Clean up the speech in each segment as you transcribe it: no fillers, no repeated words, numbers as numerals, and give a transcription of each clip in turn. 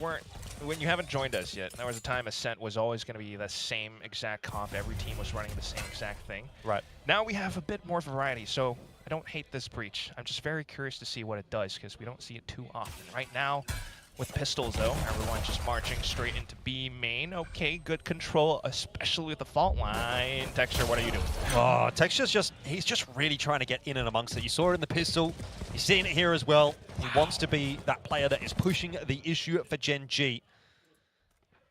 When you haven't joined us yet, there was a time Ascent was always going to be the same exact comp. Every team was running the same exact thing. Right. Now we have a bit more variety, so I don't hate this breach. I'm just very curious to see what it does, because we don't see it too often. Right now, with pistols though, everyone's just marching straight into B main. Okay, good control, especially with the fault line. Texture, what are you doing? Oh, Texture's he's just really trying to get in and amongst it. You saw it in the pistol, you're seeing it here as well. He wants to be that player that is pushing the issue for Gen.G.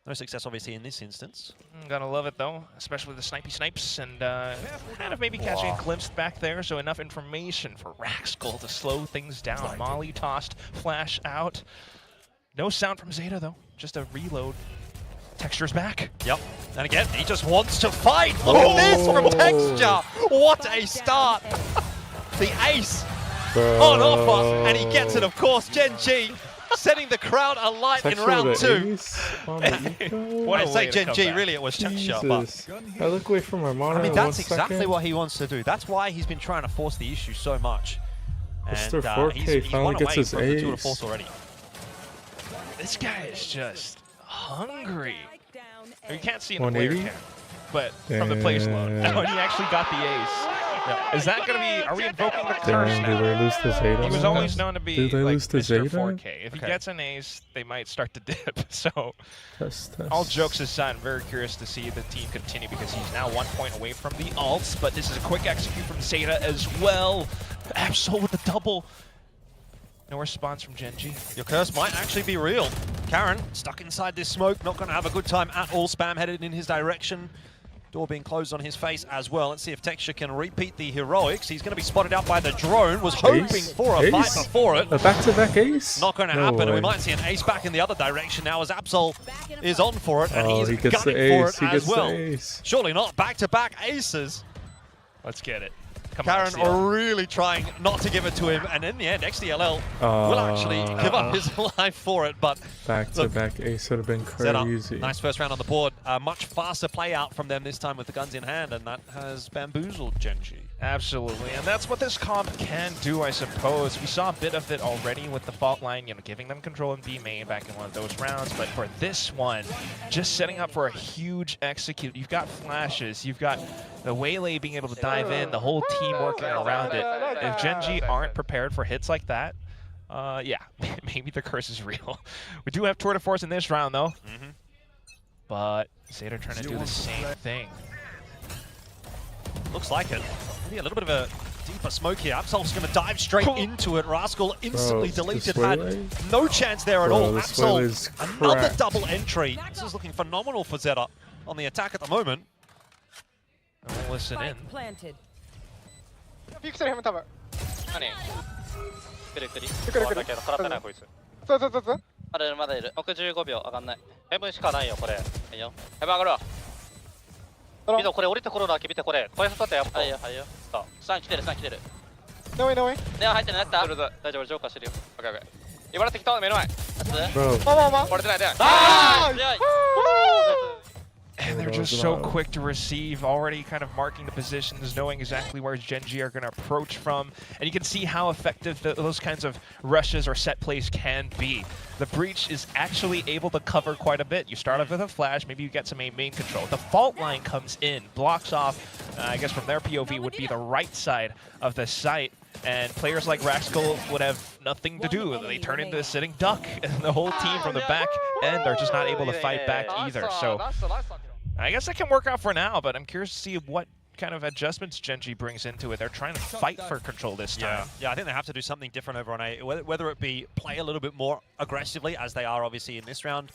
No success, obviously, in this instance. Gotta love it, though, especially the snipes, and kind of maybe catching a glimpse back there, so enough information for Raxkull to slow things down. Molly tossed, flash out. No sound from ZETA, though, just a reload. Texture's back. Yep, and again, he just wants to fight. Look at this from Texture. What a start. The ace on offer, and he gets it, of course. Gen.G setting the crowd alight in round 2. When I say Gen.G, really it was Texture. But I look away from my monitor. I mean, that's exactly what he wants to do. That's why he's been trying to force the issue so much. Mr. And 4K he's finally won gets away his from the tour de ace. force already. This guy is just hungry. You can't see in the 180? player cam, but from the place load. Oh, and he actually got the ace. Yeah. Is that going to be, are we invoking the curse Damn, now? do they lose to ZETA? He was always known to be Did they like lose to Mr. ZETA? 4K. If he gets an ace, they might start to dip. So, Test. all jokes aside, I'm very curious to see the team continue, because he's now 1 point away from the ults, but this is a quick execute from ZETA as well. Absol with the double. No response from Gen.G. Your curse might actually be real. Karen, stuck inside this smoke, not going to have a good time at all. Spam headed in his direction. Door being closed on his face as well. Let's see if Texture can repeat the heroics. He's going to be spotted out by the drone. Was hoping for a fight before it. A back-to-back ace? Not going to happen. And we might see an ace back in the other direction now as Absol is on for it. And he's he gets the gunning for ace. it He as gets well. the ace. Surely not. Back-to-back aces. Let's get it. Come Karen on, are really trying not to give it to him, and in the end, XDLL will actually give up his life for it. But back-to-back ace would have been crazy. Nice first round on the board. Much faster play out from them this time with the guns in hand, and that has bamboozled Gen.G. Absolutely, and that's what this comp can do, I suppose. We saw a bit of it already with the fault line, you know, giving them control in B main back in one of those rounds. But for this one, just setting up for a huge execute. You've got flashes, you've got the Waylay being able to dive in, the whole team working around it. If Gen.G aren't prepared for hits like that, yeah, maybe the curse is real. We do have tour de force in this round, though. But ZETA trying to do the same thing. Looks like it. Maybe a little bit of a deeper smoke here. Absol's going to dive straight into it. Rascal instantly deleted. Had no chance there at all. Absol, another double entry. This is looking phenomenal for ZETA on the attack at the moment. And we'll listen in. Planted. ピークしてるヘム多分。何来る来る来る来るだけど、払ってないこいつ。そうそうそうそう。まだいるまだいる。65秒上がんない。ヘブンしかないよ、これ。いいよ。ヘブン上がるわ。見ろ、これ降りてころだけ見てこれ。これ取ってやっぱ。はいよ、はいよ。さあ、来てる、さあ来てる。No way, no way. ね、入ってない、なった。大丈夫、ジョーカーしてるよ。オッケーオッケー。今の敵と目の前。Bro. まあまあまあ。折れてない、出ない。あー強い。 And they're just so quick to receive, already kind of marking the positions, knowing exactly where Gen.G are going to approach from. And you can see how effective those kinds of rushes or set plays can be. The breach is actually able to cover quite a bit. You start off with a flash, maybe you get some main control. The fault line comes in, blocks off, I guess from their POV would be the right side of the site. And players like Raxkull would have nothing to do. They turn into a sitting duck, and the whole team from the back end are just not able to fight back either. So I guess that can work out for now, but I'm curious to see what kind of adjustments Gen.G brings into it. They're trying to fight for control this time. Yeah, I think they have to do something different over on A, whether it be play a little bit more aggressively, as they are obviously in this round,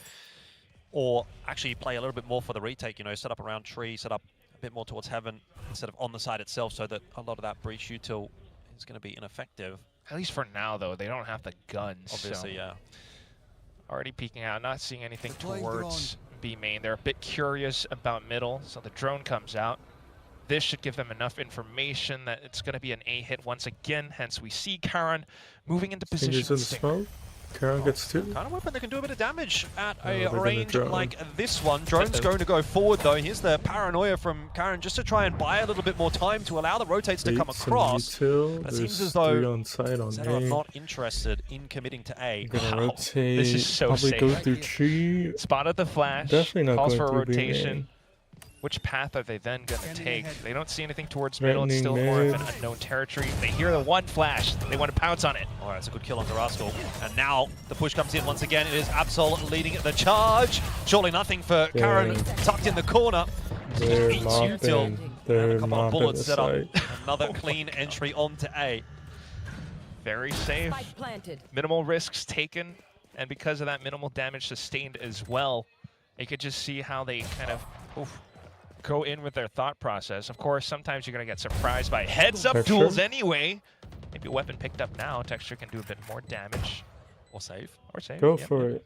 or actually play a little bit more for the retake, you know, set up around tree, set up a bit more towards heaven instead of on the side itself, so that a lot of that breach util is going to be ineffective. At least for now, though, they don't have the guns. Obviously, so yeah. Already peeking out, not seeing anything towards B main. They're a bit curious about middle, so the drone comes out. This should give them enough information that it's going to be an A hit once again, hence we see Karen moving into position. Smoke. Karen gets 2. Kind of weapon that can do a bit of damage at Oh, a they're gonna range drone. like this one. Drone's going to go forward though. Here's the paranoia from Karen just to try and buy a little bit more time to allow the rotates to come across. But it seems as though on site on Zeta are A. not interested in committing to A. Gonna Wow. rotate. This is so Probably safe. go through tree. Spotted the flash. Definitely not calls going for a through B rotation. Which path are they then going to take? They don't see anything towards middle. It's still Threatening more of mid. an unknown territory. They hear the one flash. They want to pounce on it. All right, it's a good kill on Rascal. And now the push comes in once again. It is Absol leading the charge. Surely nothing for Karen tucked in the corner. They're Eats you till mopping. They're a couple of mopping bullets the set up. site. Another clean entry onto A. Very safe. Spike planted. Minimal risks taken. And because of that, minimal damage sustained as well. You could just see how they kind of go in with their thought process. Of course, sometimes you're going to get surprised by heads-up Texture. duels anyway. Maybe a weapon picked up now. Texture can do a bit more damage. Or save. Or save. Go Yep. for it.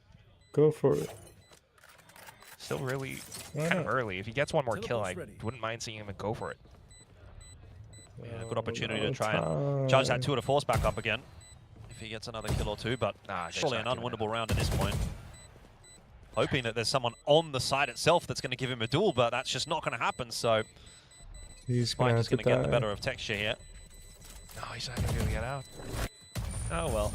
Go for it. Still really Why kind of not? early. If he gets one more kill, I wouldn't mind seeing him go for it. Yeah, good opportunity to No try and time. charge that 2 to force back up again. If he gets another kill or 2, but Nah, surely an Jake's not doing unwinnable round at this point. Hoping that there's someone on the side itself that's going to give him a duel, but that's just not going to happen, so He's Spike gonna is have going to to get the die. better of Texture here. No, he's not going to be able to get out. Oh well.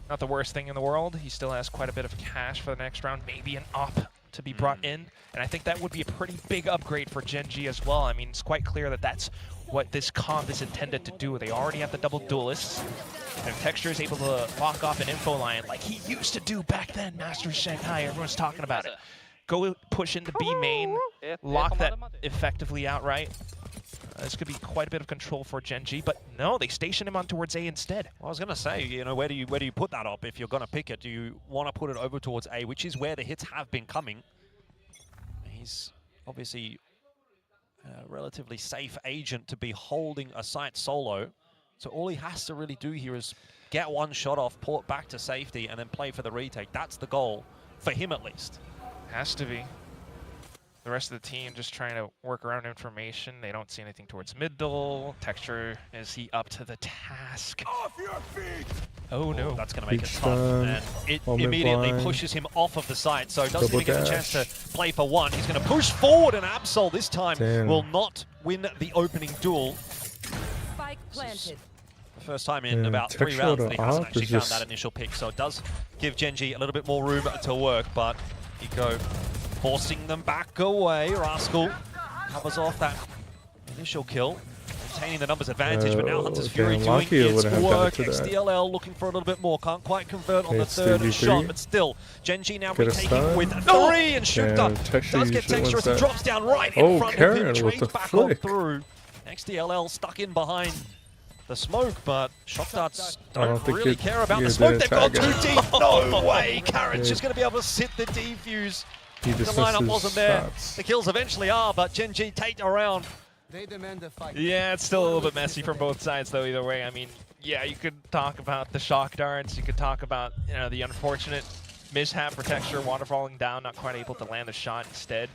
Not the worst thing in the world. He still has quite a bit of cash for the next round. Maybe an op to be brought in. And I think that would be a pretty big upgrade for Gen.G as well. I mean, it's quite clear that that's what this comp is intended to do. They already have the double duelists. And if Texture is able to lock off an info line like he used to do back then, Master Shanghai, everyone's talking about it. Go push into B main, lock that effectively outright. This could be quite a bit of control for Gen.G, but no, they station him on towards A instead. Well, I was going to say, you know, where do you put that up if you're going to pick it? Do you want to put it over towards A, which is where the hits have been coming? He's obviously a relatively safe agent to be holding a site solo. So all he has to really do here is get one shot off, port back to safety, and then play for the retake. That's the goal, for him at least. Has to be. The rest of the team just trying to work around information. They don't see anything towards middle. Texture, is he up to the task? Off your feet! Oh no. That's going to make it Big tough. stun. And it All mid immediately blind. pushes him off of the site, so doesn't Double even get a chance to dash. play for one. He's going to push forward, and Absol this time Damn. will not win the opening duel. Spike planted. The first time in Yeah, about 3 Texture rounds to that he hasn't up actually is found just- that initial pick, so it does give Gen.G a little bit more room to work, but Eco forcing them back away. Rascal covers off that initial kill, maintaining the numbers advantage, but now Hunter's Fury damn, doing lucky it its wouldn't have work. got to that. XDLL looking for a little bit more, can't quite convert on the It's third 3v3. shot, but still, Gen.G now Get a retaking stun. with 3, and Shukta Damn, Texture does get usually Texture wins as he that. drops down right in Oh, front of Karen him, with trades the back on flick. through. XDLL stuck in behind the smoke, but Shockdarts I don't don't think really it- care about yeah, the smoke. the They've gone too tag deep. No way. Karen's just going to be able to sit the defuse. He The just lineup misses wasn't there. shots. The kills eventually are, but Gen.G take around. They demand a fight. Yeah, it's still a little bit messy from both sides, though, either way. I mean, yeah, you could talk about the shock darts. You could talk about, you know, the unfortunate mishap for Texture, waterfalling down, not quite able to land the shot instead.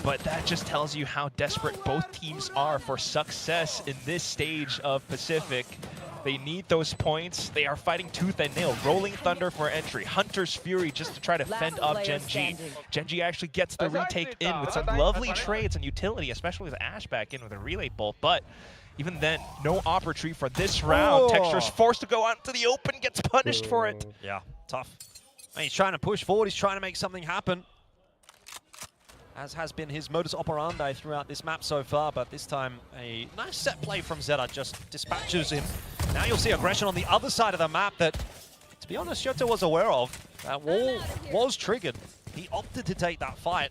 But that just tells you how desperate both teams are for success in this stage of Pacific. They need those points. They are fighting tooth and nail. Rolling Thunder for entry. Hunter's Fury just to try to fend off player Gen.G. standing. Gen.G actually gets the retake in with some lovely trades and utility, especially with Ash back in with a relay bolt. But even then, no op retreat for this round. Oh. Texture's forced to go out into the open, gets punished for it. Yeah, tough. And he's trying to push forward. He's trying to make something happen, as has been his modus operandi throughout this map so far, but this time a nice set play from ZETA just dispatches him. Now you'll see aggression on the other side of the map that, to be honest, Shoto was aware of. That wall was triggered. He opted to take that fight.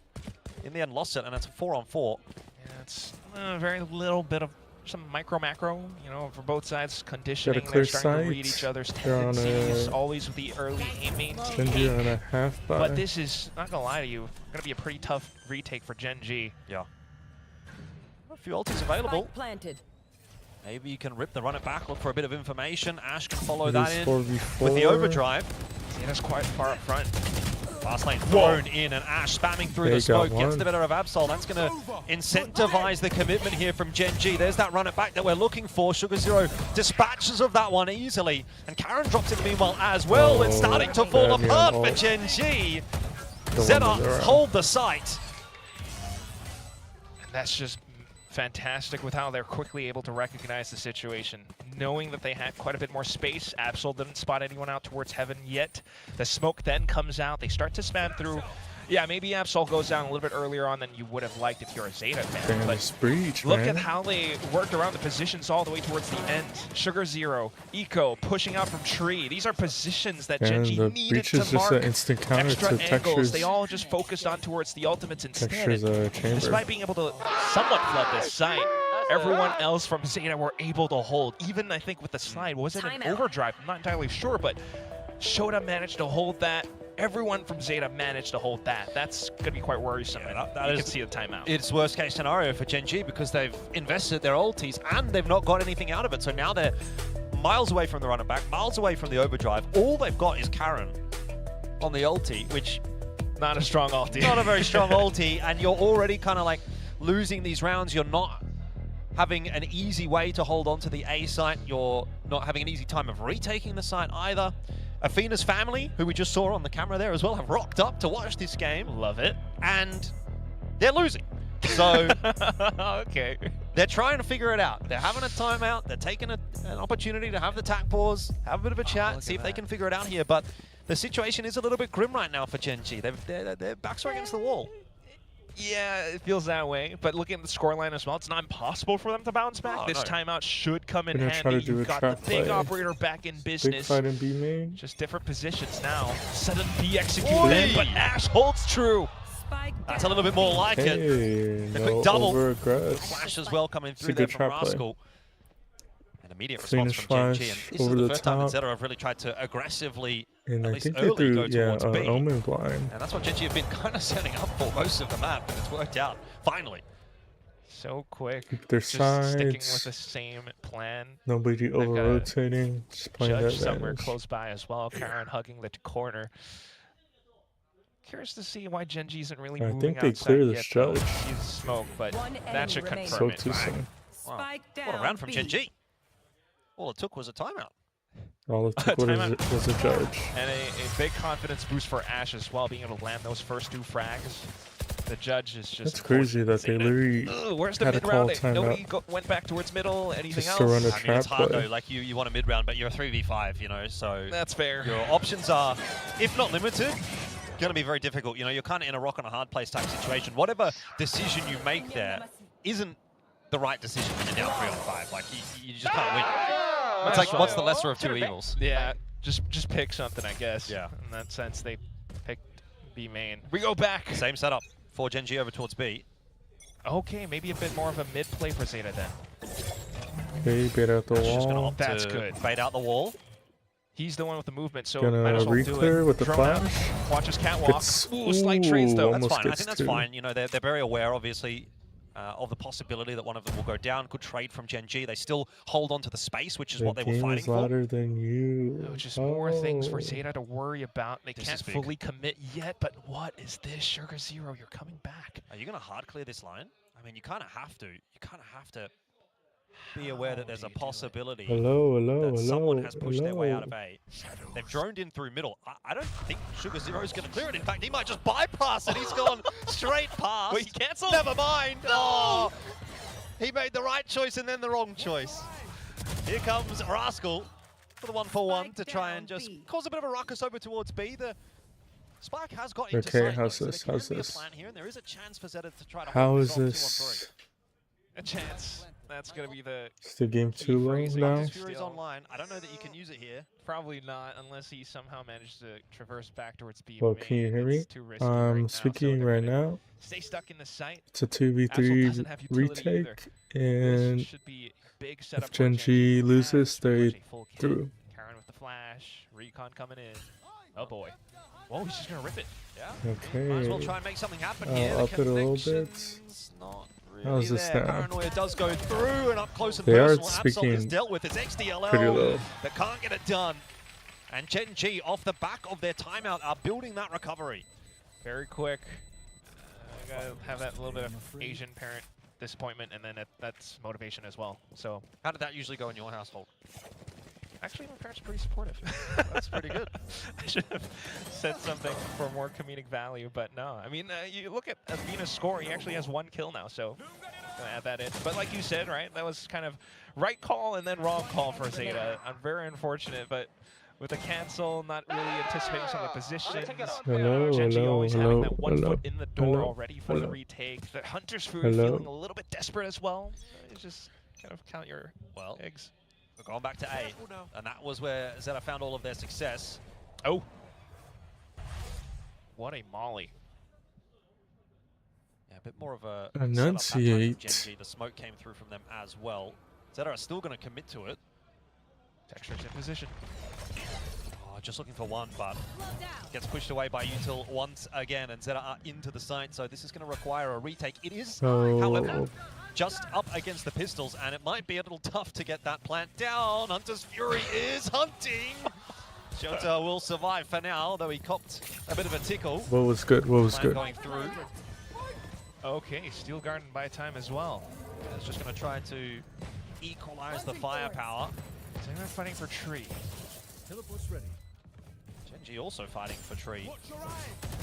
In the end, lost it, and it's a 4-on-4. Yeah, it's a very little bit of some micro-macro, you know, for both sides. Conditioning, clear they're starting to read sight. each other's They're on tendencies, a- always with the early aiming Gen.G on a half buy. But this is, not gonna lie to you, gonna be a pretty tough retake for Gen.G. Yeah. A few ultis available. Spike planted. Maybe you can rip the run it back, look for a bit of information. Ash can follow It that is in 4v4. with the overdrive. Zeta's quite far up front. Fast lane thrown in, and Ash spamming through the smoke gets the better of Absol. That's going to incentivize the commitment here from Gen.G. There's that run it back that we're looking for. Sugar Zero dispatches of that one easily, and Karen drops in meanwhile as well. It's starting to fall apart for Gen.G. ZETA hold the site. And that's just fantastic with how they're quickly able to recognize the situation. Knowing that they had quite a bit more space, Absol didn't spot anyone out towards Heaven yet. The smoke then comes out, they start to spam through. Yeah, maybe Absol goes down a little bit earlier on than you would have liked if you're a ZETA fan, but breach, look man. at how they worked around the positions all the way towards the end. Sugar Zero, Eco, pushing out from Tree. These are positions that Gen.G needed to just mark an instant counter extra to angles. Texture's, They all just focused on towards the ultimates instead. Texture's chamber. Despite being able to somewhat flood this site, everyone else from ZETA were able to hold. Even, I think, with the slide, was it an overdrive? I'm not entirely sure, but Shota managed to hold that. Everyone from ZETA managed to hold that. That's going to be quite worrisome. Yeah, you can see the timeout. It's worst case scenario for Gen.G because they've invested their ultis and they've not got anything out of it. So now they're miles away from the run and back, miles away from the overdrive. All they've got is Karen on the ulti, which not a strong ulti. Not a very strong ulti, and you're already kind of like losing these rounds. You're not having an easy way to hold on to the A site. You're not having an easy time of retaking the site either. Athena's family, who we just saw on the camera there as well, have rocked up to watch this game. Love it. And they're losing. So okay. They're trying to figure it out. They're having a timeout. They're taking an opportunity to have the tack pause, have a bit of a chat, see if they can figure it out here. But the situation is a little bit grim right now for Gen.G. Their backs are against the wall. Yeah, it feels that way. But looking at the scoreline as well, it's not impossible for them to bounce back. This timeout should come in handy. You've got the big operator back in business. Big fight in B main. Just different positions now. Set and be executed, but Ash holds true. That's a little bit more like it. The quick double. Flash as well coming through there from Rascal. An immediate response from Gen.G. And this is the first time that ZETA have really tried to aggressively, and at I least think early, they go towards B. Omen blind. And that's what Gen.G have been kind of setting up for most of the map, and it's worked out, finally. So quick. Keep their just sides. sticking with the same plan. Nobody over-rotating. Just playing Judge that somewhere advantage. close by as well. Karen hugging the corner. Curious to see why Gen.G isn't really moving think they outside clear the yet, judge. He's smoke, but that should confirm So it. too soon. Wow. What a round from Gen.G. All it took was a timeout. All it took was a judge. And a big confidence boost for Ash as well, being able to land those first 2 frags. The judge is just... That's crazy that they literally where's the had a call mid-round? Nobody timeout. Went back towards middle. Anything Just else? to run a I mean, it's hard play. though. Like you want a mid round, but you're a 3v5, you know. So that's fair. Your options are, if not limited, going to be very difficult. You know, you're kind of in a rock and a hard place type situation. Whatever decision you make there isn't the right decision when you're down 3-on-5. Like you just can't win. It's like what's the lesser of two evils? Yeah, just pick something, I guess. Yeah. In that sense, they picked B main. We go back. Same setup for Gen.G over towards B. Okay, maybe a bit more of a mid play for ZETA then. Okay, bait out the Just gonna wall. opt That's to good. Bait out the wall. He's the one with the movement, so Gonna might as well do re-clear it. with the Drone flash. out, watch his catwalk. It's- Ooh, slight trades though. That's almost fine. I gets think that's two. fine. You know, they're very aware, obviously, of the possibility that one of them will go down. Good trade from Gen.G. They still hold on to the space, which is what they were game fighting is for. louder than you. Which is more things for Oh. ZETA to worry about. They This can't is big. fully commit yet, but what is this? Sugar Zero, you're coming back. Are you going to hard clear this line? I mean, you kind of have to. You kind of have to be aware that there's a possibility Hello. that someone has pushed their way out of A. They've droned in through middle. I don't think Sugar Zero is going to clear it. In fact, he might just bypass it. He's gone straight past. Wait, he canceled? Never mind. Oh, he made the right choice and then the wrong choice. Here comes Rascal for the 1-for-1 to try and just cause a bit of a ruckus over towards B. The Spike has got into Okay, sight, how's though, this? So there How's can be a this? plan here, and there is a chance for ZETA to try to How hold is this off 2-on-3. this? A chance. That's going to be the... Is the game too low phrasing. now? This Fury's Still. online. I don't know that you can use it here. Probably not, unless he somehow managed to traverse back towards B. Well, main. can you hear me? It's too risky right now, so Speaking they're right gonna now. Stay stuck in the site. It's a Absol 2v3 doesn't have utility either. retake, and This should be a big setup if for Gen.G loses, pretty they much a full kit. through. Karen with the flash, Recon coming in. Oh boy. Whoa, he's just gonna rip it. Yeah. Okay. Might as well try and make something happen here. The up it a little bit. connection's not really How's this there. now? Paranoia does go through and up close and They are personal. Absol is speaking dealt with. It's XDLL pretty low. that can't get it done. And Gen.G, off the back of their timeout, are building that recovery. Very quick. Gotta have that little bit of Asian parent disappointment, and then that's motivation as well. So How did that usually go in your household? actually, my parents are pretty supportive. That's pretty good. I should have said something for more comedic value, but no. I mean, you look at Athena's score, he actually has 1 kill now, so gonna add that in. But like you said, right, that was kind of right call and then wrong call for ZETA. I'm very unfortunate, but with the cancel, not really anticipating some of the positions. Hello, Gen.G hello, always hello, having that 1 hello, foot in the door hello, already for the hello. retake. The Hunter's Food Hello. feeling a little bit desperate as well. It's just kind of count your eggs. We're going back to A, and that was where ZETA found all of their success. Oh. What a molly. Yeah, a bit more of a Enunciate. Gen.G. The smoke came through from them as well. ZETA are still going to commit to it. Texture's in position. Oh, just looking for one, but gets pushed away by Util once again, and ZETA are into the site, so this is going to require a retake. It is, however, Oh, just up against the pistols, and it might be a little tough to get that plant down. Hunter's Fury is hunting. Shota will survive for now, though he copped a bit of a tickle. what was good? What was Plant good? going through. Okay, Steel Garden by time as well. It's just going to try to equalize the firepower. So they're fighting for tree. Teleport's ready. Gen.G also fighting for tree.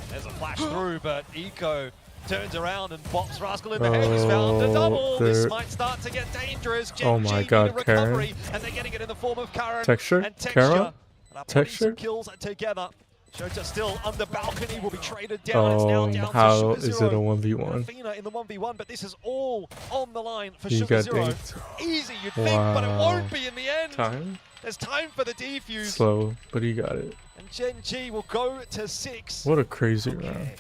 There's a flash through, but Eco turns around and bops Rascal in the head. He's found a double. This there- might start to get dangerous. Gen.G Oh my need God, a recovery, and they're getting it in the form of Karen Texture? and Texture. Kara? And are putting some Texture? kills together. Shota still under balcony, will be traded down. It's now down How to is it a Sugar 1v1? Athena in the 1v1, but this is all on the line for You Sugar got Zero. dinked. Easy, you'd think, but it Wow. won't be in the end. Time? There's time for the defuse. Slow, but he got it. And Gen.G will go to 6. What a crazy round. Okay.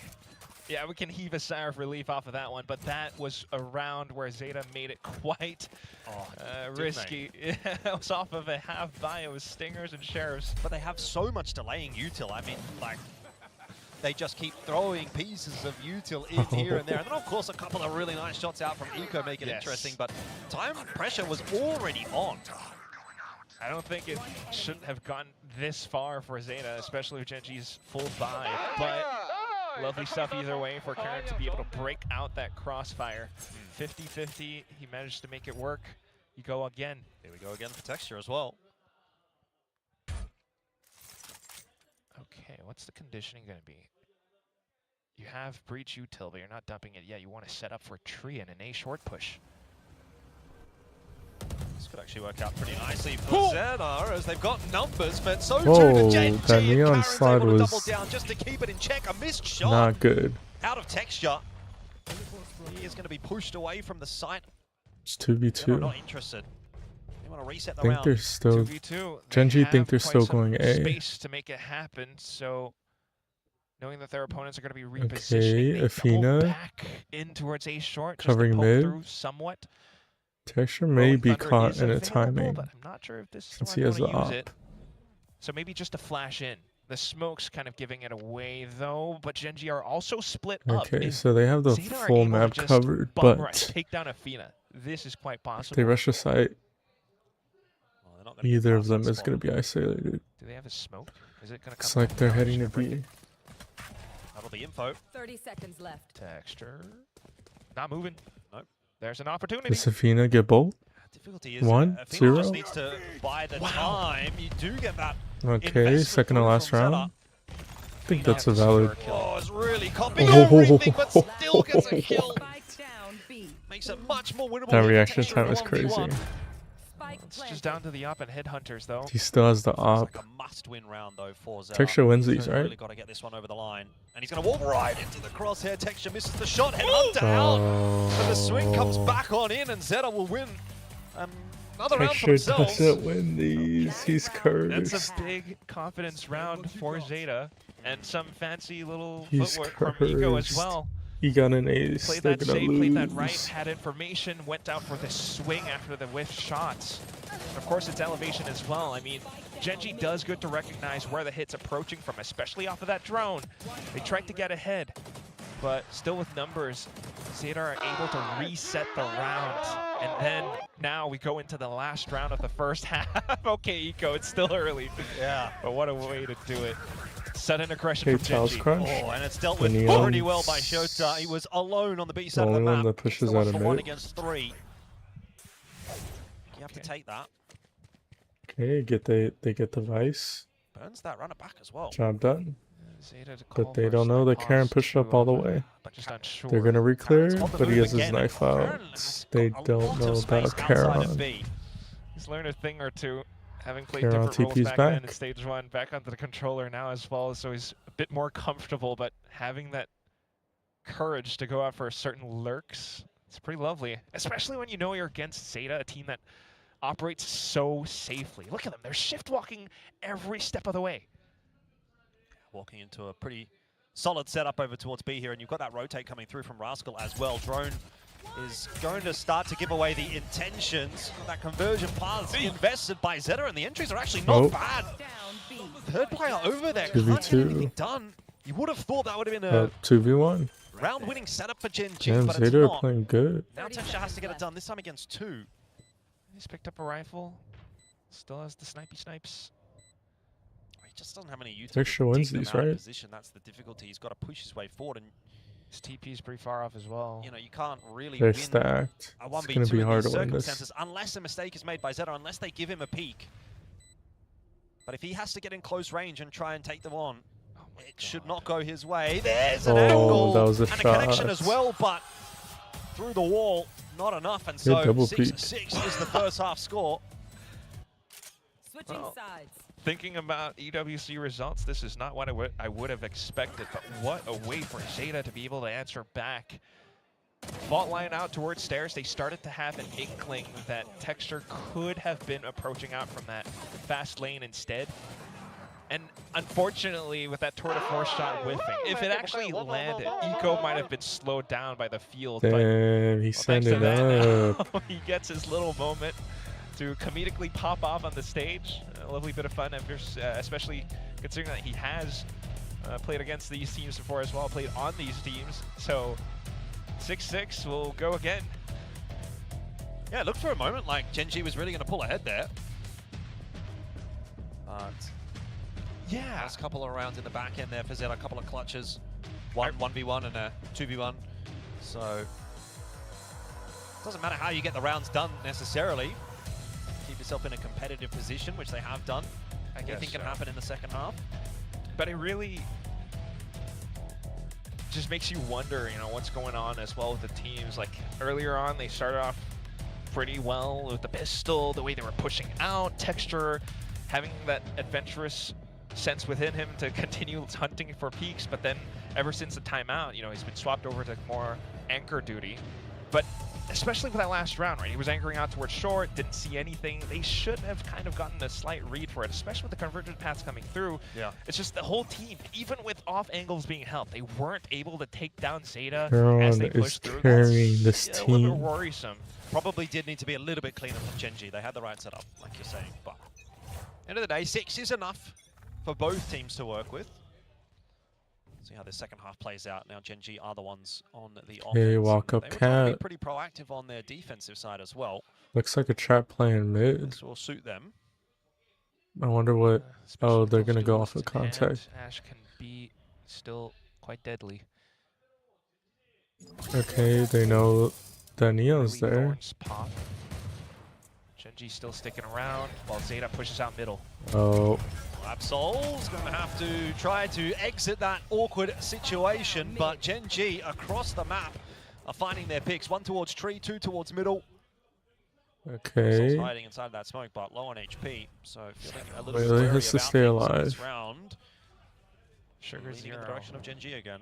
Yeah, we can heave a sigh of relief off of that one, but that was a round where ZETA made it quite risky. It was off of a half bio with Stingers and Sheriffs. But they have so much delaying util. I mean, like, they just keep throwing pieces of util in here and there. And then, of course, a couple of really nice shots out from Eco make it Yes. interesting. But time pressure was already on. I don't think it should have gone this far for ZETA, especially with Gen.G's full buy, but lovely stuff either way for Karen to be able to break out that crossfire. 50-50, he managed to make it work. You go again. Here we go again for Texture as well. Okay, what's the conditioning going to be? You have Breach Util, but you're not dumping it yet. You want to set up for Tree and an A short push. This could actually work out pretty nicely for ZETA, as they've got numbers, but so too Whoa, to Gen.G. that and neon Karen's slide able to double was down just to keep it in check. A missed shot Not good. out of Texture. He is going to be pushed away from the site. It's They're 2v2. not interested. They want to reset the I think round. they're still 2v2. Gen.G They think have they're quite still some going A. space to make it happen, so knowing that their opponents are going to be Okay, repositioning, they Athena double back in towards A short, just covering to poke mid. through somewhat. Texture may Rolling be Thunder caught is in a available, timing. but I'm not sure if this is Since the he one has I the wanna use op. it. So maybe just a flash in. The smoke's kind of giving it away though, but Gen.G are also split up. Okay, If so they have the ZETA are full able to map just covered, bum rush, but take down Athena. This is quite possible. they rush a site. Well, they're not gonna get Either of past them that is going spot. to be isolated. Do they have a smoke? Is it going to come? It's like they're heading to break B. it? That'll be info. 30 seconds left. Texture. Not moving. Nope. There's an opportunity. Does Safina get bolt? Difficulty is 1, Athena just 0? needs to buy the Wow. time. You do get that. Okay, investment second to through last from ZETA. round. I think Athena that's a gets a valid. sure kill. Oh, it's really copying Oh. everything, but still gets a kill. Spike down B. Makes it much more winnable. That with reaction Texture time in is 1v1. crazy. Spike It's planted. just down to the op and headhunters though. He still has the It's op. like a must-win round though for ZETA. Texture wins these, He's right? really got to get this one over the line, and he's going to walk right into the crosshair. Texture misses the shot. Headhunter out, and the swing comes back on in, and ZETA will win. Another round for Texture themselves. doesn't win these. He's That's cursed. a big confidence round for ZETA, and some fancy little He's footwork from Eco as cursed. well. He got an ace. Played They're that gonna safe, lose. played that right, had information, went out for the swing after the whiff shots. Of course, it's elevation as well. I mean, Gen.G does good to recognize where the hit's approaching from, especially off of that drone. They tried to get ahead, but still with numbers, ZETA are able to reset the round. And then now we go into the last round of the first half. Okay, Eco, it's still early. Yeah. But what a way to do it. Sudden aggression Okay, from Charles Gen.G. Crunch. Oh, and it's dealt The with Neon. pretty well by Shota. He was alone on the B side of the only one map. that pushes It's the out 1 of for 1 mid. against 3. You have to take that. Okay, they get the Vice. Burns that runner back as well. Job done. ZETA to call But they for a don't know snipe that Karen pause pushed up to, all the way. But just unsure. They're gonna Karen's re-clear, on the but he move has his again, knife and out. Karen has They got a don't lot know of space about outside of Karen. B. He's learned a thing or two, having played Karen different roles TP's back then in back. stage 1, back onto the controller now as well, so he's a bit more comfortable, but having that courage to go out for certain lurks, it's pretty lovely, especially when you know you're against ZETA, a team that operates so safely. Look at them, they're shift walking every step of the way. Walking into a pretty solid setup over towards B here, and you've got that rotate coming through from Rascal as well. Drone is going to start to give away the intentions. That conversion pass invested by ZETA, and the entries are actually not bad. Down B. Third player over there, 2v2. can't get anything done. You would have thought that would have been a 2v1. round-winning setup for Gen.G, Damn, but it's ZETA are not. playing good. Now Texture has to get it done, this time against 2. He's picked up a rifle, still has the snipes. He just doesn't have any use Texture wins these, right? Position. That's the difficulty. He's got to push his way forward, and His TP's pretty far off as well. you know you can't really They're win stacked. a It's 1v2 gonna be in hard these to win this. circumstances unless a mistake is made by ZETA, unless they give him a peek. But if he has to get in close range and try and take them on, it should not go his way. There's an angle that was a and a connection shot. as well, but through the wall, not enough. And Good so double 6-6 is the first half score. Switching Well, sides. Thinking about EWC results, this is not what I would have expected, but what a way for ZETA to be able to answer back. Vault line out towards stairs. They started to have an inkling that Texture could have been approaching out from that fast lane instead. And unfortunately, with that tour de force shot whiffing, if it actually landed, Eco might have been slowed down by the field. Damn, he But sent thanks to it that, up. now he gets his little moment to comedically pop off on the stage. A lovely bit of fun, especially considering that he has played against these teams before as well, played on these teams. So 6-6 will go again. Yeah, it looked for a moment like Gen.G was really going to pull ahead there. But Yeah. last couple of rounds in the back end there for ZETA, a couple of clutches. 1v1 and a 2v1. So doesn't matter how you get the rounds done necessarily. Keep yourself in a competitive position, which they have done. Anything can happen in the second half. But it really just makes you wonder, you know, what's going on as well with the teams. Like earlier on, they started off pretty well with the pistol, the way they were pushing out, Texture, having that adventurous sense within him to continue hunting for peaks. But then ever since the timeout, you know, he's been swapped over to more anchor duty. But especially for that last round, right? He was anchoring out towards short, didn't see anything. They should have kind of gotten a slight read for it, especially with the convergent paths coming through. Yeah. It's just the whole team, even with off angles being helped, they weren't able to take down ZETA as Karen they is pushed through. carrying this A little bit team. worrisome. Probably did need to be a little bit cleaner from Gen.G. They had the right setup, like you're saying. But end of the day, 6 is enough for both teams to work with. See how the second half plays out. Now Gen.G are the ones on the offense. Hey, walk up They were trying to be cat. pretty proactive on their defensive side as well. Looks like a trap playing mid. This will suit them. I wonder what. Especially Oh, with they're those gonna go duels off of in hand, contact. Ash can be still quite deadly. Okay, they know the Neon's Early there. thorns pop. Gen.G still sticking around while ZETA pushes out middle. Oh, Absol's going to have to try to exit that awkward situation, but Gen.G across the map are finding their picks. One towards tree, two towards middle. Absol's okay. hiding inside that smoke, but low on HP, so feeling a little Well, bit he wary has to about stay things in this alive. round. Sugar Leaning in the Zero. direction of Gen.G again.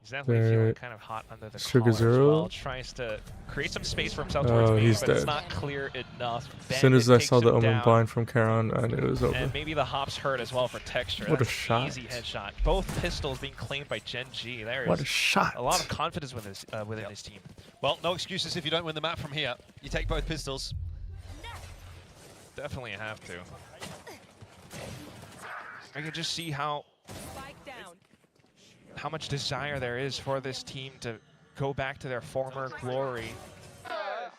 He's definitely feeling There- kind of hot under the Sugar collar as Zero? well. Tries to create some space for himself towards Oh, me, he's but it's dead. not clear enough. As soon as Bandit I takes saw the him Omen down, blind from Karen, I knew it was over. and maybe the hops hurt as well for Texture. What a That's an shot. Easy headshot. Both pistols being claimed by Gen.G. There What a is shot! a lot of confidence with this, within his team. Well, no excuses if you don't win the map from here. You take both pistols. Definitely have to. I can just see how Spike down. much desire there is for this team to go back to their former glory.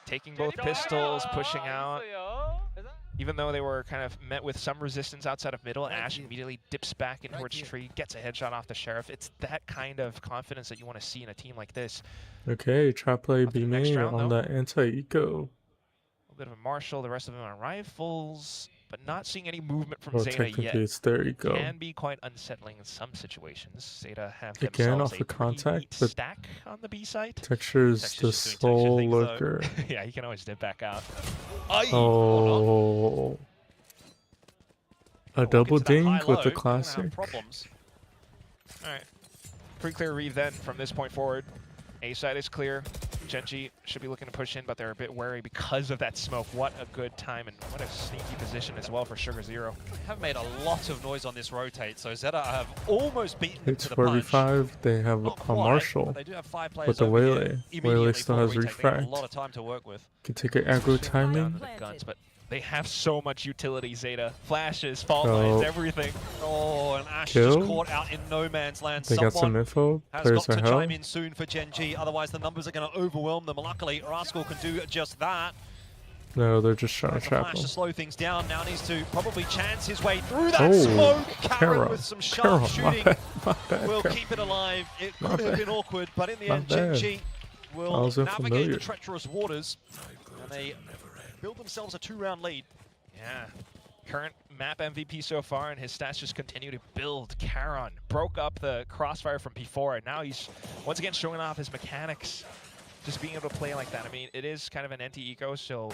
Taking both pistols, pushing out. Even though they were kind of met with some resistance outside of middle, Ash immediately dips back into its tree, gets a headshot off the Sheriff. It's that kind of confidence that you want to see in a team like this. Okay, trap play On to the be next made round, on though. the anti-eco. A bit of a Marshall, the rest of them on rifles, but not seeing any movement from Well, ZETA technically yet. it's their eco. Can be quite unsettling in some situations. ZETA have Again, themselves off a the contact, pretty neat but stack on the B site. Texture's Texture's the just doing texture sole things, though. lurker. Yeah, he can always dip back out. Oh. A double dink with the classic. Problems. All right. Pretty clear read then from this point forward. A side is clear. Gen.G should be looking to push in, but they're a bit wary because of that smoke. What a good time and what a sneaky position as well for Sugar Zero. They have made a lot of noise on this rotate, so ZETA have almost beaten them It's to the punch. 45. They have Not a quite, Marshall. but they do have 5 players with the over here Waylay. immediately Waylay still for has the retake. They have refract. a lot of time to work with. Can take an aggro Down timing. to the guns, but they have so much utility, ZETA. Flashes, fault Oh. lines, everything. Oh, and Ash Kill. just caught out in no man's land. They got some Someone info. has Players got are to hell. chime in soon for Gen.G, otherwise the numbers are going to overwhelm them. Luckily, Rascal can do just that. No, they're just trying to The trap flash him. to slow things down. Now needs to probably chance his way through that Oh, smoke. Karen Kara. with some Kara, sharp my shooting bad, my bad, will Kara. keep it alive. It My could have bad. been awkward, but in the My end, bad. Gen.G I will was navigate unfamiliar. the treacherous waters, and they build themselves a 2-round lead. Yeah. Current map MVP so far, and his stats just continue to build. Charon broke up the crossfire from P4, and now he's once again showing off his mechanics. Just being able to play like that. I mean, it is kind of an anti-eco, so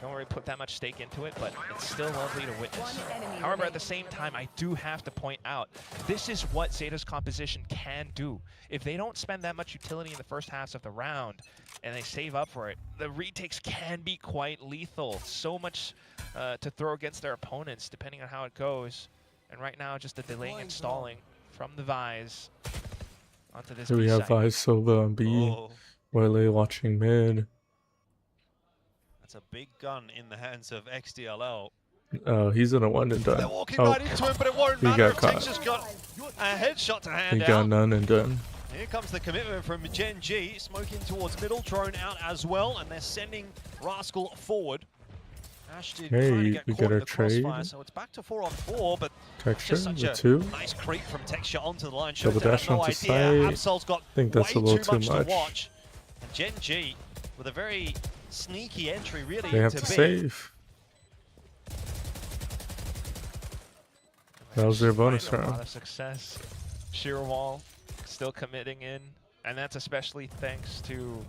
don't really put that much stake into it, but it's still lovely to witness. One enemy However, at the remaining. same time, I do have to point out, this is what ZETA's composition can do. If they don't spend that much utility in the first halves of the round, and they save up for it, the retakes can be quite lethal. So much to throw against their opponents, depending on how it goes. And right now, just the delaying and stalling from the Vise onto this Here we B have site. Vice, Silva, and B. Oh, Waylay watching mid. that's a big gun in the hands of XDLL. Oh, he's in a one and They're done. walking Oh, right into him, but it won't he matter got if caught. Texas got a headshot to hand he got out. none and done. Here comes the commitment from Gen.G, smoking towards middle, drone out as well, and they're sending Rascal forward. Ash did Hey, trying to get we caught get in our the crossfire, trade. so it's back to 4-on-4, but Texture, just such the a two. nice creep from Texture onto the line. Double Showtime had dash no onto idea. site. Absol's got Think that's way a little too too much much. to watch. And Gen.G with a very sneaky entry really They have into to B. save. That was their bonus A lot round. of success. Sheer Wall still committing in, and that's especially thanks to,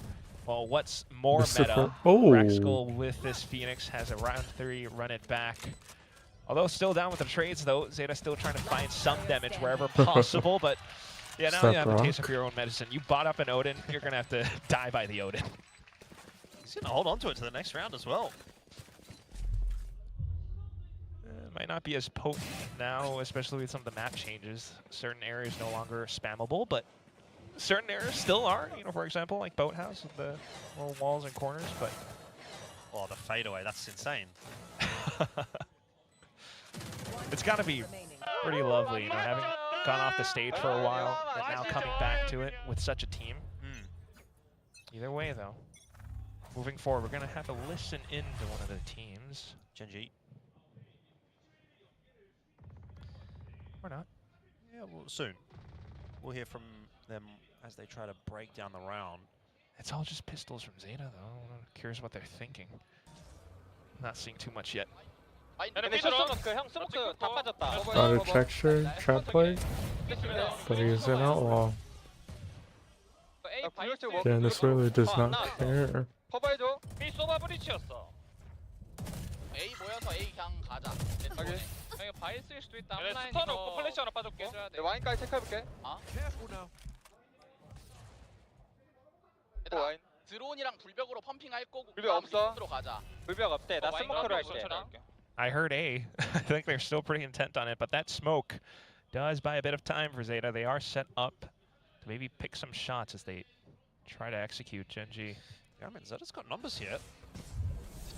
well, what's more Mr. meta. Cor- Oh. Rascal with this Phoenix has a round 3 run it back. Although still down with the trades though, ZETA still trying to find some damage wherever possible, but yeah, now Step you have a taste rock. of your own medicine. You bought up an Odin, you're gonna have to die by the Odin. He's going to hold on to it to the next round as well. Might not be as potent now, especially with some of the map changes. Certain areas no longer spammable, but certain areas still are. You know, for example, like Boathouse with the little walls and corners, but Oh, the fadeaway, that's insane. it's got to be pretty lovely, you know, having gone off the stage for a while and now coming back to it with such a team. Either way, though, moving forward, we're going to have to listen in to one of the teams. Gen.G. Or not. Yeah, well, soon. We'll hear from them as they try to break down the round. It's all just pistols from ZETA, though. I'm curious what they're thinking. Not seeing too much yet. Not a texture, trap play, but he is an outlaw. Again, this really does not care. 커버해줘. B 소바 브리치였어. A 모여서 A 그냥 가자. 오케이. 형이 바이스일 수도 있다. 스턴 없고 플래시 하나 빠졌게. 네, 와인까지 체크해볼게. Careful now. 또 와인. 드론이랑 불벽으로 펌핑할 거고. 불벽 없어. 로 가자. 불벽 없대. 나 스모크로 할게. I heard A. I think they're still pretty intent on it, but that smoke does buy a bit of time for ZETA. They are set up to maybe pick some shots as they try to execute Gen.G. Yeah, I mean, ZETA's got numbers here.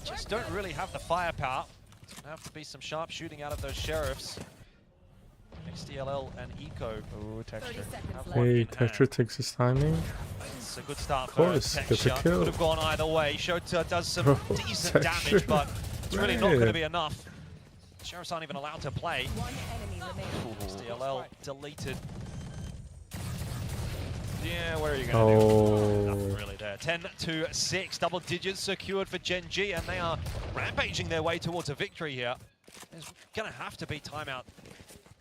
Just don't really have the firepower. It's going to have to be some sharp shooting out of those sheriffs. XDLL and Eco. Ooh, texture. have one Hey, in texture hand. takes his timing. It's a good start Of course, for gets a Texture. kill. Could have gone either way. Shota does some Oh, decent Texture. damage, but It's really not going to be enough. Sheriffs aren't even allowed to play. One enemy remaining. DLL deleted. Yeah, what are you going to do? Nothing really there. 10-6, double digits secured for Gen.G, and they are rampaging their way towards a victory here. There's going to have to be timeout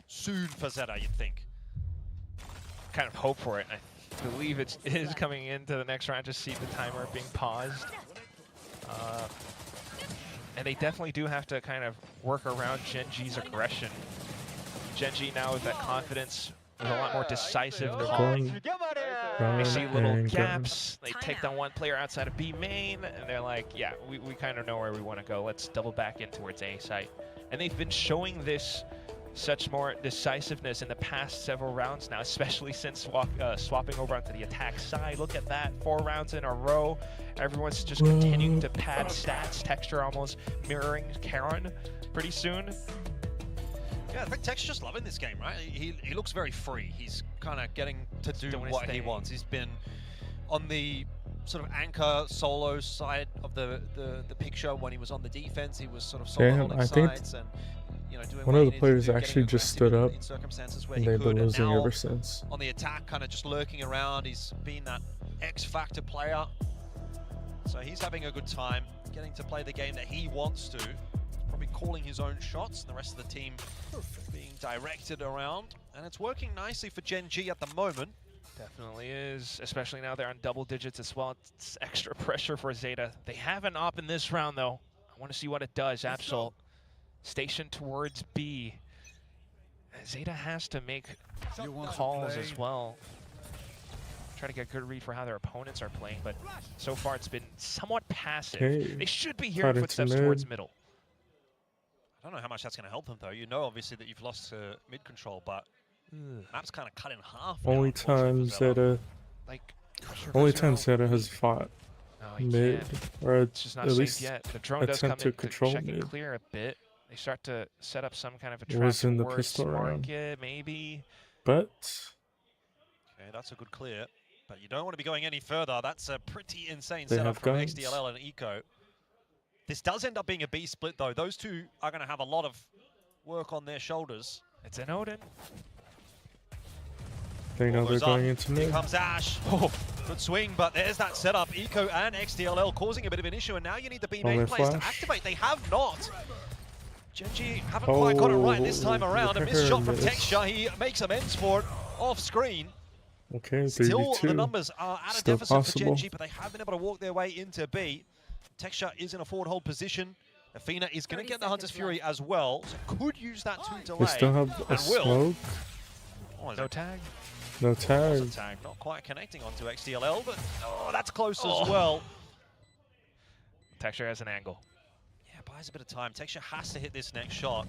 soon for ZETA, you'd think. Kind of hope for it. I believe it is coming into the next round. Just see the timer being paused. And they definitely do have to kind of work around Gen.G's aggression. Gen.G now with that confidence, with a lot more decisive calling. They see little gaps, they take down one player outside of B main, and they're like, yeah, we kind of know where we want to go. Let's double back in towards A site. And they've been showing this such more decisiveness in the past several rounds now, especially since swapping over onto the attack side. Look at that, 4 rounds in a row. Everyone's just continuing to pad stats. Texture almost mirroring Karen pretty soon. Yeah, I think Tech's just loving this game, right? He looks very free. He's kind of getting to do what he wants. He's been on the sort of anchor solo side of the picture. When he was on the defense, he was sort of solo holding sides and, you know, doing one of the players actually just stood up, and they've been losing ever since. On the attack, kind of just lurking around. He's been that X-factor player. So he's having a good time getting to play the game that he wants to. Probably calling his own shots, and the rest of the team being directed around. And it's working nicely for Gen.G at the moment. Definitely is, especially now they're on double digits as well. It's extra pressure for ZETA. They have an op in this round, though. I want to see what it does. Absol stationed towards B. ZETA has to make calls as well. Try to get a good read for how their opponents are playing, but so far it's been somewhat passive. Okay. They should be hearing footsteps towards middle. I don't know how much that's going to help them, though. You know, obviously, that you've lost mid control, but map's kind of cut in half. Only time ZETA, has fought mid, or it's just not at safe least yet. The drone does come attempt to in control to check mid. it clear a bit. They start to set up some kind of a It trap was in the towards pistol round. market, maybe. But Okay, that's a good clear. But you don't want to be going any further. That's a pretty insane They setup have from guns. XDLL and Eco. This does end up being a B split, though. Those two are going to have a lot of work on their shoulders. It's an Odin. they know they're going into Here mid. comes Ash. Oh, good swing, but there's that setup. Eco and XDLL causing a bit of an issue, and now you need the B main Only players to flash. activate. They have not. Gen.G haven't quite got it right this time around. A missed shot from Texture. He makes amends for it off screen. Okay, Still, 32. the numbers are at a Still deficit possible. for Gen.G, but they have been able to walk their way into B. Texture is in a forward hold position. Athena is going to get the Hunter's Fury as well, so could use that to delay. They still have a and will. smoke. Oh, No tag. No there's a tag. tag. Not quite connecting onto XDLL, but that's close as well. Texture has an angle. Yeah, buys a bit of time. Texture has to hit this next shot.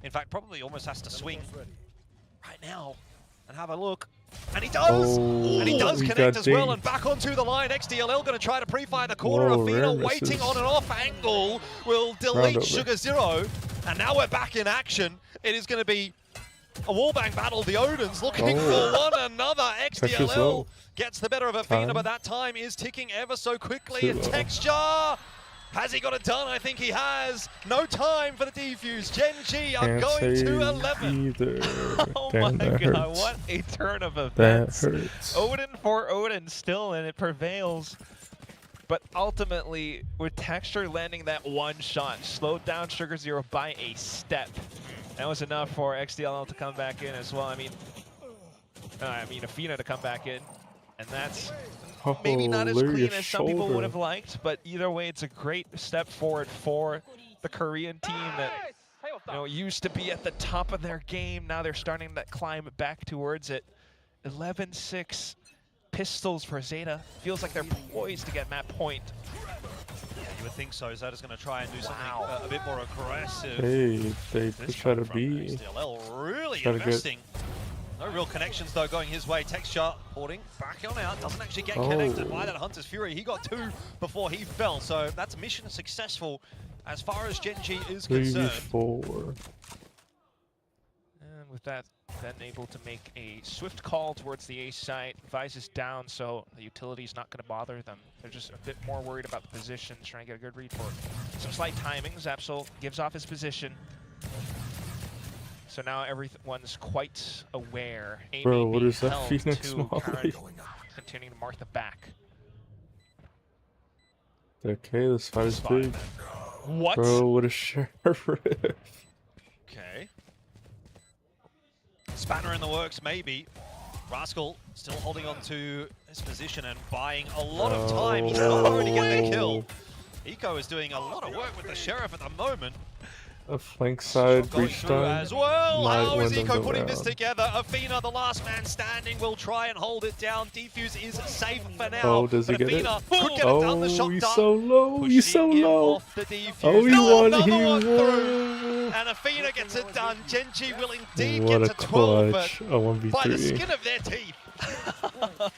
In fact, probably almost has to swing right now and have a look. And he does! Oh, and he does he connect got as well, dinged. and back onto the line. XDLL going to try to pre-fire the corner. Whoa, Athena rare waiting misses. on an off angle will delete over. Sugar Zero. And now we're back in action. It is going to be a wallbang battle. The Odins looking for one another. Texture's XDLL low. gets the better of Athena, Time. but that time is ticking ever so quickly. Too And low. Texture, has he got it done? I think he has. No time for the defuse. Gen.G are Can't going say to 11. either. Oh Damn, my that god, hurts. what a turn of That events. hurts. Odin for Odin still, and it prevails. But ultimately, with Texture landing that one shot, slowed down Sugar Zero by a step. That was enough for XDLL to come back in as well. I mean, Athena to come back in. And that's maybe not as clean as some people would have liked, but either way, it's a great step forward for the Korean team that used to be at the top of their game. Now they're starting to climb back towards it. 11-6 pistols for ZETA. Feels like they're poised to get map point. Yeah, you would think so. Zeta's going to try and do something a bit more aggressive. Hey, they This try to coming from be. XDLL really Try to get- investing. No real connections, though, going his way. Texture holding back on out. Doesn't actually get Oh. connected by that Hunter's Fury. He got 2 before he fell. So that's mission successful as far as Gen.G is concerned. 3v4. And with that, then able to make a swift call towards the A site. Vice is down, so the utility's not going to bother them. They're just a bit more worried about the positions, trying to get a good read for it. Some slight timing. Zapsol gives off his position. So now everyone's quite aware. Amy Bro, what being is that held Phoenix to Molly? Karen, continuing to mark the back. Okay, this fight is big. What? Bro, what a sheriff. Okay. Spanner in the works, maybe. Rascal still holding on to his position and buying a lot of time. He's not going to get the kill. Eco is doing a lot of work with the sheriff at the moment. A flank side Going breach through done. as well. Might How is win Eco them putting this around. together? Athena, the last man standing, will try and hold it down. Defuse is safe for now. Oh, does he but get it? Athena could get it down. The shot He's done. so low. He's so Pushing him low. off the defuse. Oh, he No, won. another He one through. won. And Athena gets it done. Gen.G will indeed What a get to 12, clutch. but A 1v3. by the skin of their teeth.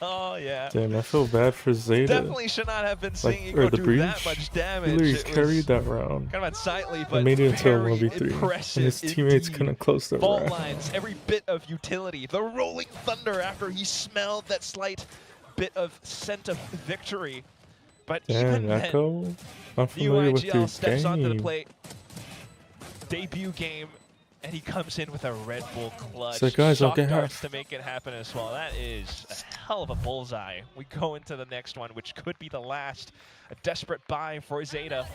Oh, yeah. Damn, I feel bad for Zeta. Definitely should not have been seeing Like, Eco or the do breach. that much damage. He literally It carried was that round. kind of unsightly, And but made it into a very 1v3. impressive And his teammates indeed. couldn't close the Fault round. lines, every bit of utility. The rolling thunder after he smelled that slight bit of scent of victory. But Damn, even then, Echo. I'm familiar with your UIGL steps onto the game. plate. Debut game, and he comes in with a Red Bull clutch. So guys, I'll Shock get darts half. to make it happen as well. That is a hell of a bullseye. We go into the next one, which could be the last. A desperate buy for Zeta.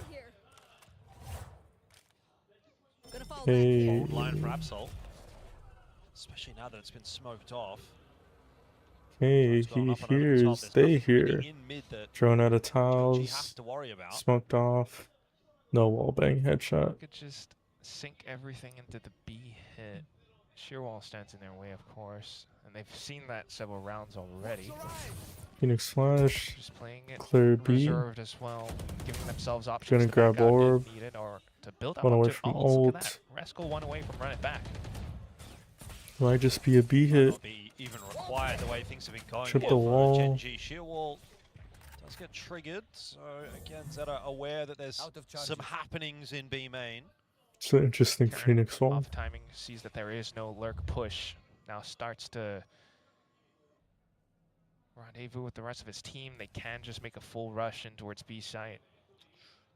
Hey. Bold line for Absol. Especially now that it's been smoked off. Hey, It's gone he up and over the here. top. There's Stay nothing here. really in mid that Drone out of Gen.G tiles. has to worry about. Smoked off. No wallbang headshot. Could just sink everything into the B hit. Sheer wall stands in their way, of course, and they've seen that several rounds already. Phoenix flash. Just playing it Clear B. reserved as well, giving themselves options Gonna to grab back out if orb. needed or to build up One away onto from ults. Look at ult. that. Rascal one away from run it back. Might just be a B Might hit. not be even required the way things have been going Trip here the for wall. Gen.G. Sheer wall does get triggered, so again, Zeta aware that there's Out of charges. some happenings in B main. It's an interesting Karen, Phoenix wall. off timing, sees that there is no lurk push. Now starts to rendezvous with the rest of his team. They can just make a full rush in towards B site.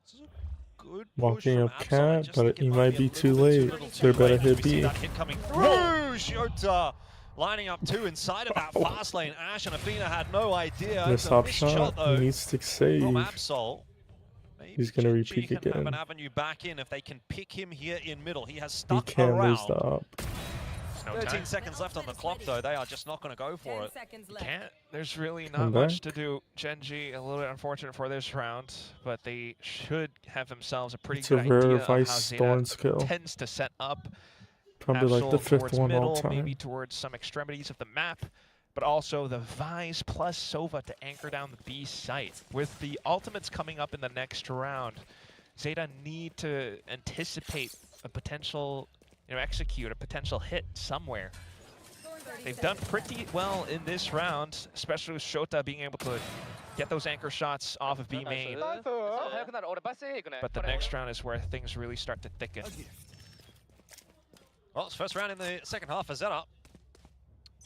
This is a good Walking push from up Absol. I cat, just but think it he might might be a too little bit late. little too They're better late. hit We see B. that hit coming through. Shota lining up two inside of that fast lane. Ash and Athena had no idea. This It's a hop missed shot. though He needs to save. from Absol. Maybe He's gonna Gen.G repeat can have again. an avenue back in if they can pick him here in middle. He has He stuck can't around. lose the up. There's no 13 time. seconds left on the clock though. They are just not going to go for it. Can't. There's really Come not much back. to do. Gen.G a little bit unfortunate for this round, but they should have themselves a pretty It's a good rare idea of how Vice Thorn Zeta skill. tends to set up. Probably like the Absol fifth towards one all middle, maybe time. towards some extremities of the map, but also the Vice plus Sova to anchor down the B site. With the ultimates coming up in the next round, Zeta need to anticipate a potential, execute a potential hit somewhere. They've done pretty well in this round, especially with Shota being able to get those anchor shots off of B main. But the next round is where things really start to thicken. Well, it's first round in the second half for Zeta.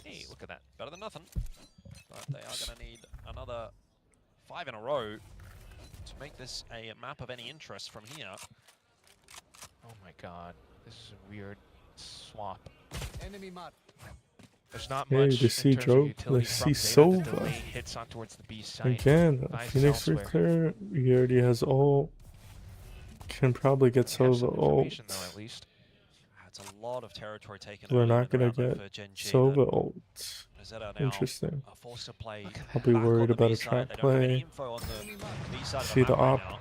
Hey, look at that. Better than nothing. But they are going to need another 5 in a row to make this a map of any interest from here. Oh my god, this is a weird swap. Enemy mark. There's not Hey, much they in see terms of Joe, utility they from see Zeta. The Sova. delay hits on towards the B site. Again, Vice Phoenix elsewhere. clear. He already has ult. Can probably get Have some Sova information, ult. though, at least. It's a lot of territory taken. We're early not in the gonna round, though, get for Gen.G. Sova ult. Zeta now Interesting. are forced to play. I'll be back on worried the about B a side. trap They don't have any play. info on the B side of See the the map right op. now.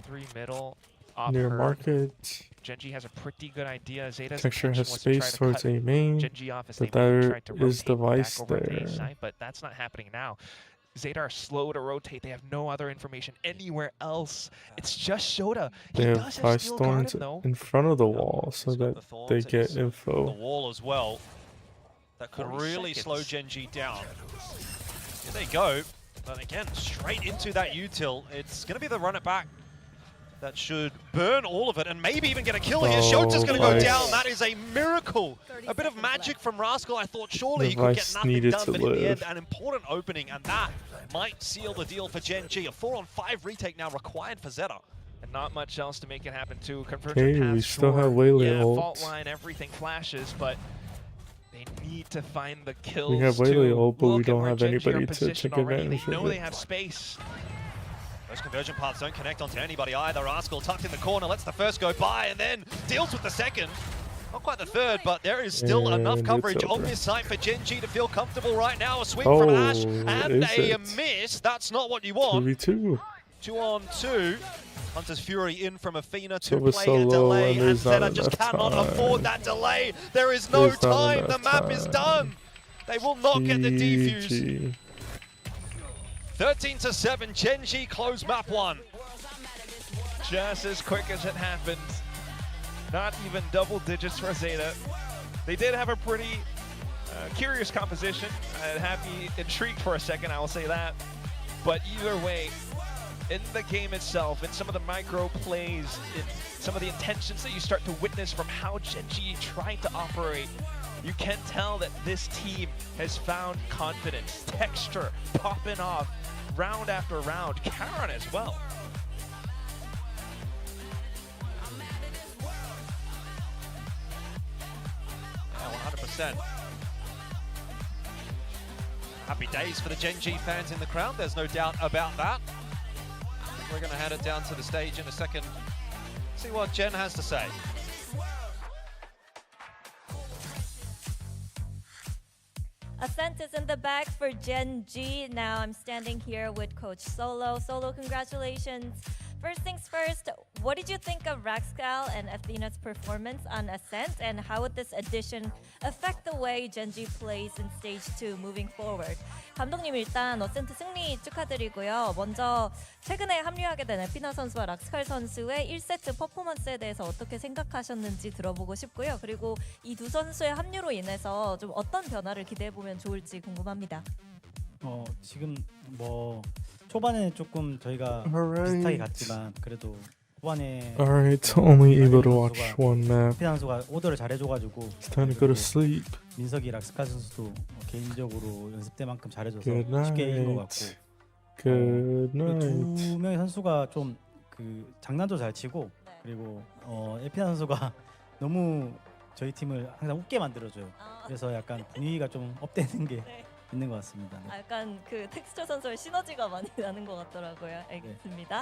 3 middle, off Near her. market. Gen.G has a pretty good idea. Zeta's Texture intention has was to try space to towards cut A main. Gen.G off as But they maybe there tried to is the rotate Vice back over to A there. side, but that's not happening now. Zeta are slow to rotate. They have no other information anywhere else. It's just Shota. They He have does have Vice Steel Thorns Garden, though. in front of the Yep, wall so he's got that the thorns, they it's get The info. wall as well. That could 40 really slow seconds. Gen.G down. Here they go. But again, straight into that util. It's going to be the run it back that should burn all of it and maybe even get a kill here. Oh, Shota's going to go Vice. down. That is a miracle. A bit of magic from Rascal. I thought surely The he could get Vice nothing needed done, to but in the end, live. an important opening, and that might seal the deal for Gen.G. A 4-on-5 retake now required for Zeta. And not much else to make it happen too. Okay, Convergent we path, still sure. have Waylay Yeah, ult. fault line, everything flashes, but they need to find the kills. We have Waylay to ult, but we look at don't where have Gen.G are anybody to positioned take already. advantage They of know they it. have space. Those conversion paths don't connect onto anybody either. Rascal tucked in the corner, lets the first go by, and then deals with the second. Not quite the third, but there is still enough And coverage it's on over. this site for Gen.G to feel comfortable right now. A swing from Ash, Oh, and is a it? miss. That's not what you want. 2v2. 2-on-2. Hunter's Fury in from Athena to Silver play a solo, delay, and and there's not ZETA just enough cannot time. afford that delay. There is no There's not time. The enough map is time. done. They will not get the defuse. GG. 13-7, Gen.G close map 1. Just as quick as it happened. Not even double digits for ZETA. They did have a pretty curious composition. I had me intrigued for a second, I will say that. But either way, in the game itself, in some of the micro plays, in some of the intentions that you start to witness from how Gen.G tried to operate, you can tell that this team has found confidence, texture, popping off round after round. Karen as well. Yeah, 100%. Happy days for the Gen.G fans in the crowd, there's no doubt about that. We're going to hand it down to the stage in a second, see what Gen has to say. Ascent is in the bag for Gen.G. Now I'm standing here with Coach Solo. Solo, congratulations. First things first, what did you think of Rascal and Athena's performance on Ascent, and how would this addition affect the way Gen.G plays in Stage 2 moving forward? 감독님 일단 어센트 승리 축하드리고요. 먼저 최근에 합류하게 된 에피나 선수와 락스칼 선수의 1세트 퍼포먼스에 대해서 어떻게 생각하셨는지 들어보고 싶고요. 그리고 이 두 선수의 합류로 인해서 좀 어떤 변화를 기대해보면 좋을지 궁금합니다. 지금 뭐 초반에는 조금 저희가 Alright. 비슷하게 갔지만 그래도 후반에 Alright, only able to watch one map. 에피나 선수가 오더를 잘해줘가지고 It's time to go to sleep. 민석이 락스칼 선수도 개인적으로 연습 때만큼 잘해줘서 Good 쉽게 이긴 것 night. 같고 Good 두 night. 명의 선수가 좀 그 장난도 잘 치고 네. 그리고 에피나 선수가 너무 저희 팀을 항상 웃게 만들어줘요. 아, 그래서 약간 분위기가 좀 업되는 게 네. 있는 것 같습니다. 네. 약간 그 텍스처 선수의 시너지가 많이 나는 것 같더라고요. 알겠습니다.